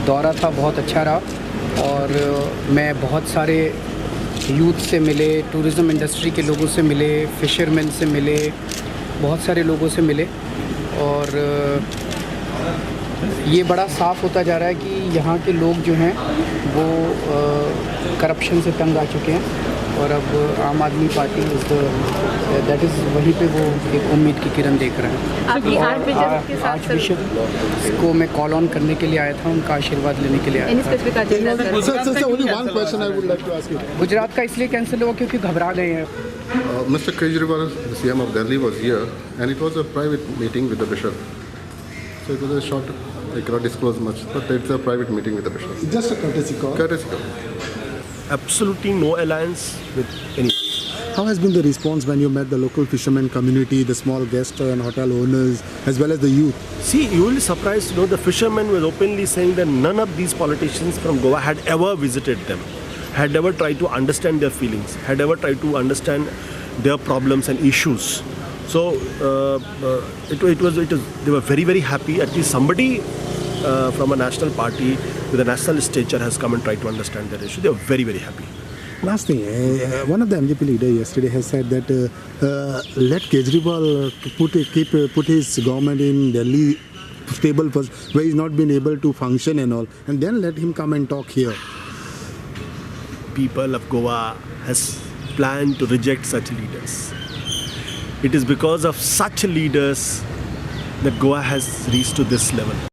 दौरा था बहुत अच्छा रहा और मैं बहुत सारे यूथ से मिले, टूरिज़्म इंडस्ट्री के लोगों से मिले, फ़िशरमैन से मिले, बहुत सारे लोगों से मिले और ये बड़ा साफ़ होता जा रहा है कि यहाँ के लोग जो हैं वो करप्शन से तंग आ चुके हैं और अब आम आदमी पार्टी दैट इज़ वहीं पे वो एक उम्मीद की किरण देख रहे हैं। आर्च बिशप को मैं कॉल ऑन करने के लिए आया था, उनका आशीर्वाद लेने के लिए आया था। गुजरात का इसलिए कैंसिल हुआ क्योंकि घबरा गए हैं। Mr. Kejriwal, the CM of Delhi, was here and it was a private meeting with the bishop. So it was a short, I cannot disclose much, but it's a private meeting with the bishop. Just a courtesy call. Courtesy call. Absolutely no alliance with any. How has been the response when you met the local fishermen community, the small guest and hotel owners, as well as the youth? See, you will be surprised to know the fishermen were openly saying that none of these politicians from Goa had ever visited them, had ever tried to understand their feelings, had ever tried to understand their problems and issues. So they were very, very happy. At least somebody from a national party with a national stature has come and tried to understand their issue. They were very, very happy. Last thing, one of the MJP leader yesterday has said that let Kejriwal put his government in Delhi stable first, where he's not been able to function and all, and then let him come and talk here. People of Goa has planned to reject such leaders. It is because of such leaders that Goa has reached to this level.